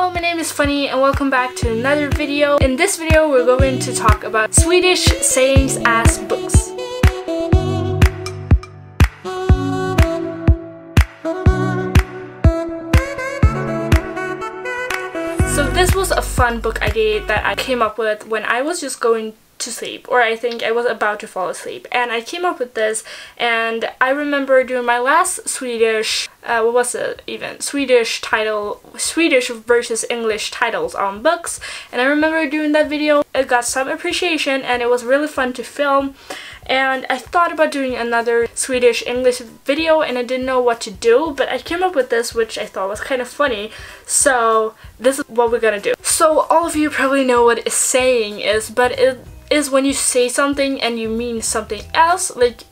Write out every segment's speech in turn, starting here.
Hello, my name is Funny and welcome back to another video. In this video we're going to talk about Swedish sayings as books. So this was a fun book idea that I came up with when I was just going to sleep, or I think I was about to fall asleep, and I came up with this. And I remember doing my last Swedish Swedish versus English titles on books, and I remember doing that video. It got some appreciation and it was really fun to film, and I thought about doing another Swedish English video and I didn't know what to do, but I came up with this, which I thought was kind of funny, so this is what we're gonna do. So all of you probably know what a saying is, but it is when you say something and you mean something else. Like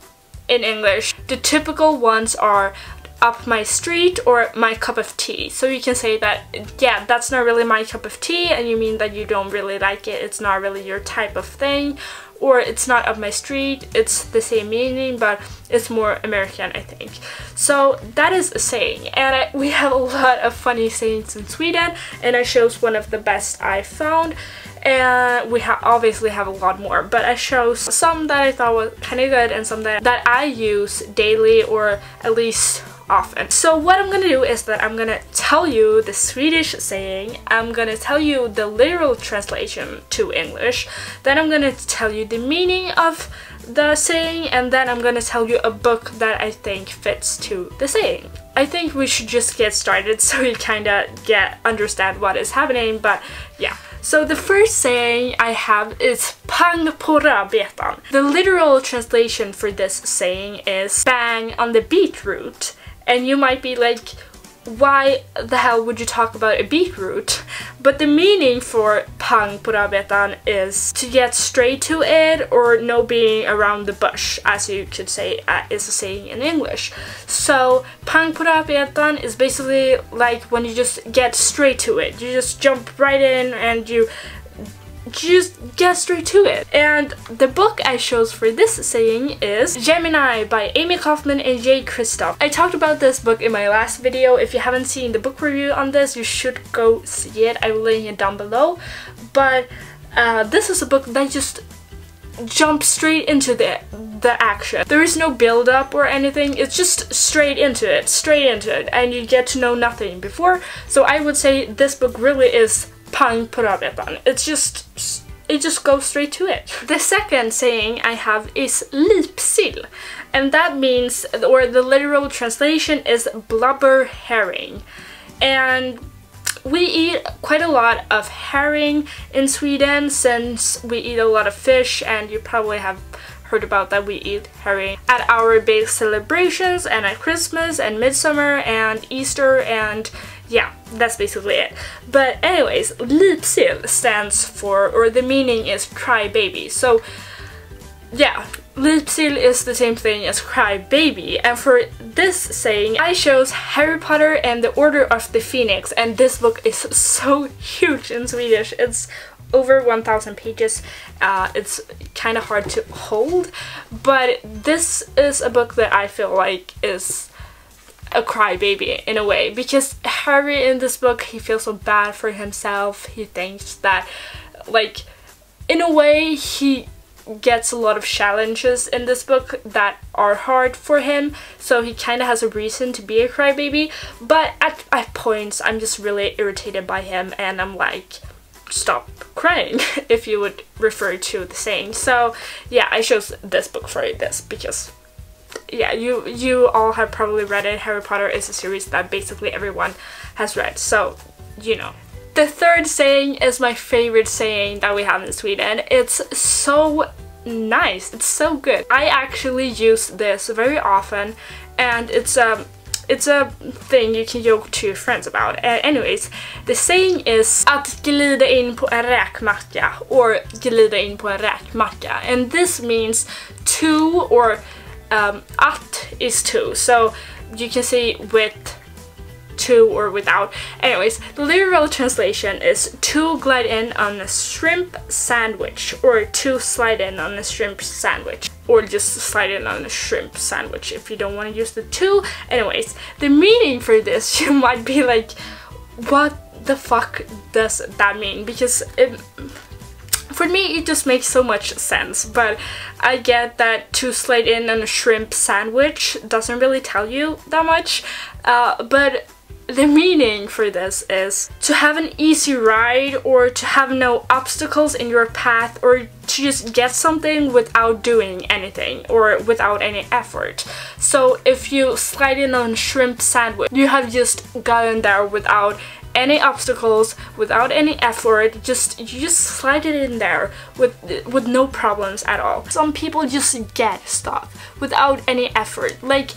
in English, the typical ones are up my street or my cup of tea. So you can say that, yeah, that's not really my cup of tea, and you mean that you don't really like it, it's not really your type of thing, or it's not up my street. It's the same meaning, but it's more American, I think. So that is a saying, and we have a lot of funny sayings in Sweden, and I chose one of the best I found. And we obviously have a lot more, but I chose some that I thought was kind of good and some that I use daily, or at least often. So what I'm gonna do is that I'm gonna tell you the Swedish saying, I'm gonna tell you the literal translation to English, then I'm gonna tell you the meaning of the saying, and then I'm gonna tell you a book that I think fits to the saying. I think we should just get started so you kinda understand what is happening, but yeah. So the first saying I have is pang på rödbetan. The literal translation for this saying is bang on the beetroot. And you might be like, why the hell would you talk about a beetroot? But the meaning for pang på rödbetan is to get straight to it, or no being around the bush, as you could say is a saying in English. So pang på rödbetan is basically like when you just get straight to it. You just jump right in and you just get straight to it. And the book I chose for this saying is GEMINA by Amy Kaufman and Jay Kristoff. I talked about this book in my last video. If you haven't seen the book review on this, you should go see it. I will link it down below. But this is a book that just jumps straight into the action. There is no build up or anything. It's just straight into it, and you get to know nothing before. So I would say this book really is pang på rödbetan. It just goes straight to it. The second saying I have is lipsill, and that means, or the literal translation is blubber herring. And we eat quite a lot of herring in Sweden, since we eat a lot of fish, and you probably have heard about that we eat herring at our big celebrations, and at Christmas and Midsummer and Easter, and yeah, that's basically it. But anyways, lipsill stands for, or the meaning is cry baby. So yeah, lipsill is the same thing as cry baby. And for this saying, I chose Harry Potter and the Order of the Phoenix, and this book is so huge in Swedish. It's over 1,000 pages. It's kind of hard to hold, but this is a book that I feel like is a crybaby in a way, because Harry in this book, he feels so bad for himself. He thinks that, like, in a way he gets a lot of challenges in this book that are hard for him, so he kind of has a reason to be a crybaby. But at points I'm just really irritated by him, and I'm like, stop crying, if you would refer to the saying. So yeah, I chose this book for this because, yeah, you all have probably read it. Harry Potter is a series that basically everyone has read, so you know. The third saying is my favorite saying that we have in Sweden. It's so nice, it's so good. I actually use this very often, and it's a thing you can joke to your friends about. Anyways, the saying is att glida in på en räkmacka, or glida in på en räkmacka, and this means to, or at is to, so you can say with, to, or without. Anyways, the literal translation is to glide in on a shrimp sandwich, or to slide in on a shrimp sandwich, or just slide in on a shrimp sandwich if you don't want to use the to. Anyways, the meaning for this, you might be like, what the fuck does that mean? Because for me, it just makes so much sense, but I get that to slide in on a shrimp sandwich doesn't really tell you that much, but the meaning for this is to have an easy ride, or to have no obstacles in your path, or to just get something without doing anything or without any effort. So if you slide in on shrimp sandwich, you have just gotten there without any obstacles, without any effort. You just slide it in there with no problems at all. Some people just get stuff without any effort. Like,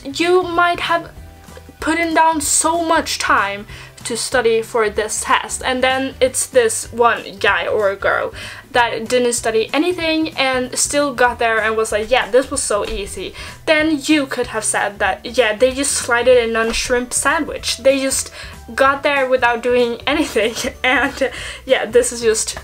you might have put in down so much time to study for this test, and then it's this one guy or girl that didn't study anything and still got there and was like, yeah, this was so easy. Then you could have said that, yeah, they just slid it in on a shrimp sandwich. They just got there without doing anything. And yeah, this is just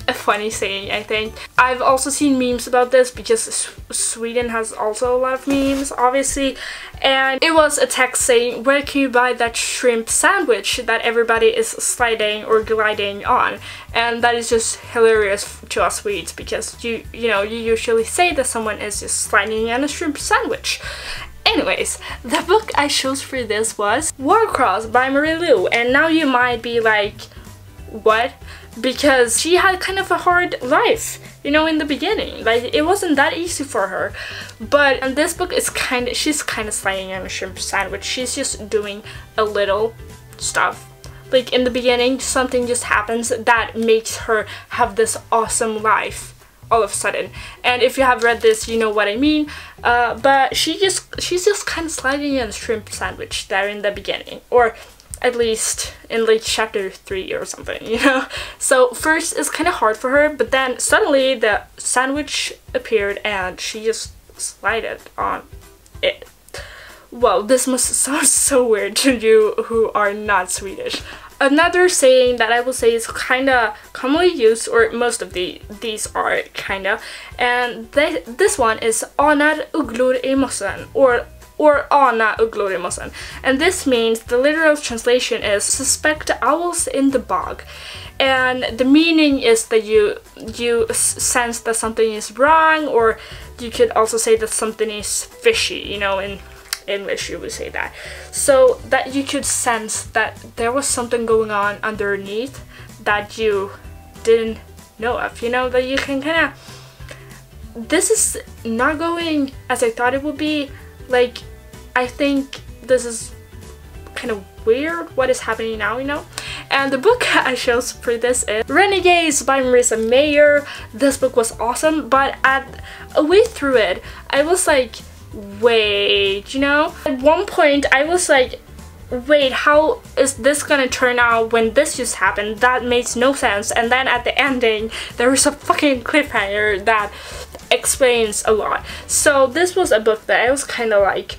a funny saying, I think. I've also seen memes about this because Sweden has also a lot of memes, obviously, and it was a text saying, where can you buy that shrimp sandwich that everybody is sliding or gliding on? And that is just hilarious to us Swedes, because you usually say that someone is just sliding on a shrimp sandwich. Anyways, the book I chose for this was Warcross by Marie Lu, and now you might be like, what? Because she had kind of a hard life, you know, in the beginning. Like, it wasn't that easy for her. But in this book, she's kind of sliding on a shrimp sandwich. She's just doing a little stuff. Like, in the beginning, something just happens that makes her have this awesome life all of a sudden. And if you have read this, you know what I mean. But she's just kind of sliding on a shrimp sandwich there in the beginning, or at least in like chapter 3 or something, you know? So first it's kind of hard for her, but then suddenly the sandwich appeared and she just slided on it. Well, this must sound so weird to you who are not Swedish. Another saying that I will say is kind of commonly used, or most of these are kind of, and this one is anar ugglor I mossen, or ana ugglor I mossen, and this means, the literal translation is suspect owls in the bog, and the meaning is that you sense that something is wrong, or you could also say that something is fishy, you know, in English you would say that. So that you could sense that there was something going on underneath that you didn't know of, you know, that you can kind of, this is not going as I thought it would be. Like, I think this is kind of weird what is happening now, you know? And the book I chose for this is Renegades by Marissa Mayer. This book was awesome, but at a way through it, I was like, wait, you know? At one point, I was like, wait, how is this gonna turn out when this just happened? That makes no sense. And then at the ending, there was a fucking cliffhanger that explains a lot. So this was a book that I was kind of like,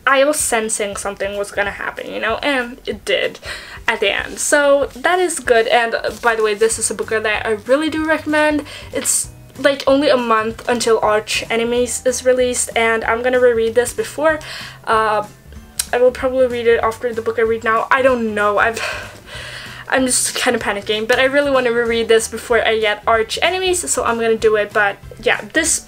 I was sensing something was gonna happen, you know, and it did at the end. So that is good. And by the way, this is a book that I really do recommend. It's like only a month until Arch Enemies is released, and I'm gonna reread this before. I will probably read it after the book I read now. I don't know. I'm just kind of panicking, but I really want to reread this before I get Arch Enemies, so I'm gonna do it. But yeah, this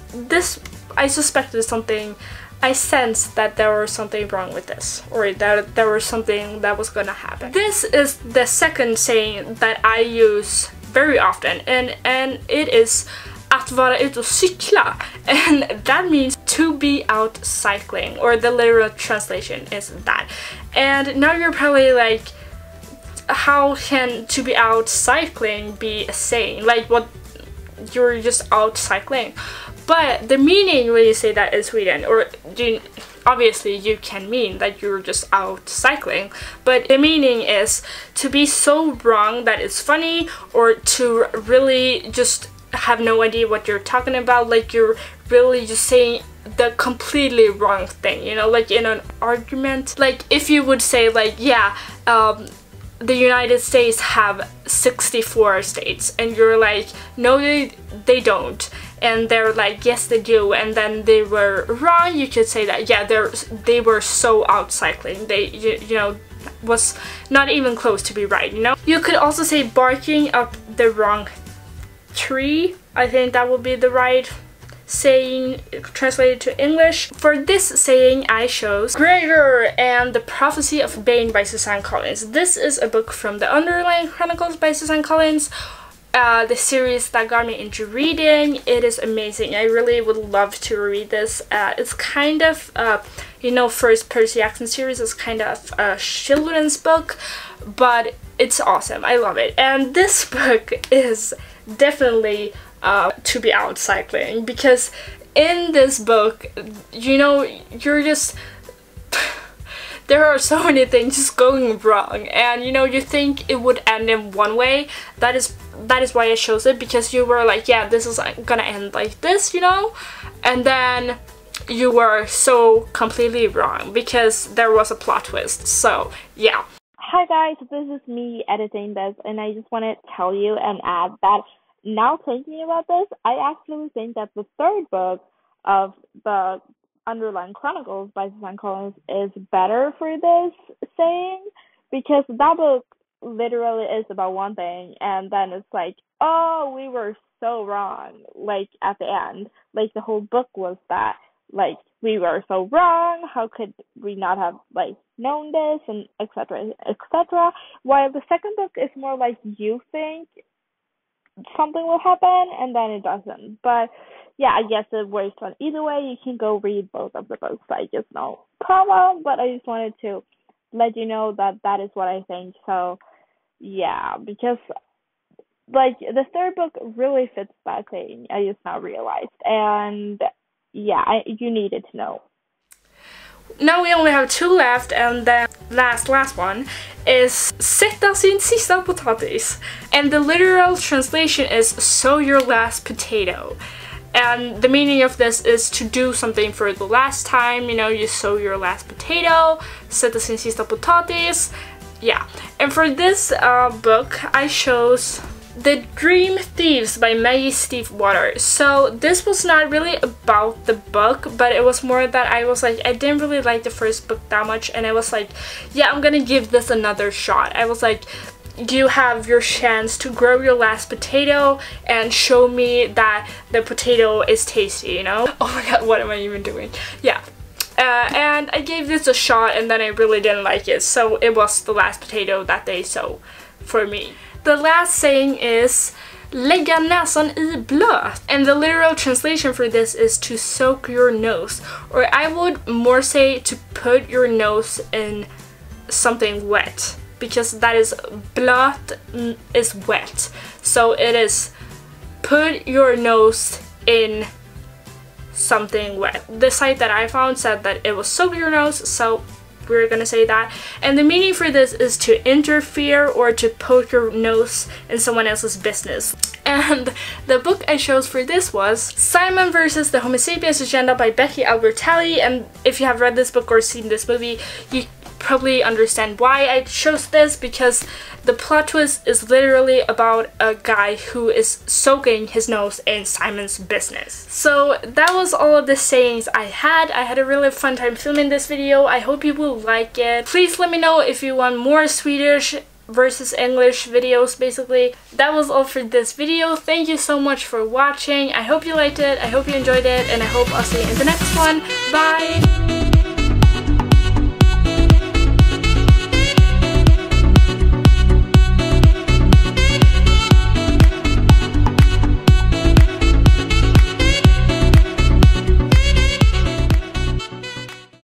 I suspected something. I sensed that there was something wrong with this, or that there was something that was gonna happen. This is the second saying that I use very often, and it is att vara ute och cykla, and that means to be out cycling, or the literal translation is that. And now you're probably like, how can to be out cycling be a saying? Like, what, you're just out cycling? But the meaning when you say that in Sweden, or obviously you can mean that you're just out cycling, but the meaning is to be so wrong that it's funny, or to really just have no idea what you're talking about, like you're really just saying the completely wrong thing, you know, like in an argument. Like if you would say like, yeah, the United States have 64 states, and you're like, no they don't, and they're like, yes they do, and then they were wrong, you could say that, yeah, they were so out cycling, they you know, was not even close to be right, you know? You could also say barking up the wrong tree. I think that would be the right saying translated to English. For this saying, I chose Gregor and the Prophecy of Bane by Suzanne Collins. This is a book from the Underlying Chronicles by Suzanne Collins. The series that got me into reading. It is amazing. I really would love to read this. It's kind of, you know, first Percy Jackson series is kind of a children's book, but it's awesome. I love it. And this book is definitely to be out cycling, because in this book, you know, you're just there are so many things just going wrong, and you know, you think it would end in one way. That is why I chose it, because you were like, yeah, this is gonna end like this, you know, and then you were so completely wrong because there was a plot twist. So yeah. Hi guys, this is me editing this, and I just want to tell you and add that now thinking about this, I actually think that the third book of the Underlying Chronicles by Suzanne Collins is better for this saying, because that book literally is about one thing, and then it's like, oh, we were so wrong, like at the end. Like the whole book was that, like, we were so wrong, how could we not have, like, known this, and etc, etc. While the second book is more like you think something will happen and then it doesn't. But yeah, I guess it works on either way. You can go read both of the books, I guess, no problem. But I just wanted to let you know that that is what I think. So yeah, because like the third book really fits that thing, I just now realized, and yeah, you needed to know. Now we only have 2 left, and the last one is sätta sin sista potatis. And the literal translation is sow your last potato. And the meaning of this is to do something for the last time, you know, you sow your last potato, sätta sin sista potatis. Yeah. And for this book, I chose The Dream Thieves by Maggie Stiefvater. So this was not really about the book, but it was more that I was like, I didn't really like the first book that much, and I was like, yeah, I'm gonna give this another shot. I was like, you have your chance to grow your last potato and show me that the potato is tasty, you know? Oh my god, what am I even doing? Yeah. And I gave this a shot, and then I really didn't like it, so it was the last potato that they sow for me. The last saying is lägga näsan I blöt, and the literal translation for this is to soak your nose, or I would more say to put your nose in something wet, because that is blöt is wet, so it is put your nose in something wet. The site that I found said that it was soak your nose, so we're gonna say that. And the meaning for this is to interfere or to poke your nose in someone else's business. And the book I chose for this was Simon vs. the Homo Sapiens Agenda by Becky Albertalli. And if you have read this book or seen this movie, you probably understand why I chose this, because the plot twist is literally about a guy who is soaking his nose in Simon's business. So that was all of the sayings I had. I had a really fun time filming this video. I hope you will like it. Please let me know if you want more Swedish versus English videos, basically. That was all for this video. Thank you so much for watching. I hope you liked it, I hope you enjoyed it, and I hope I'll see you in the next one. Bye!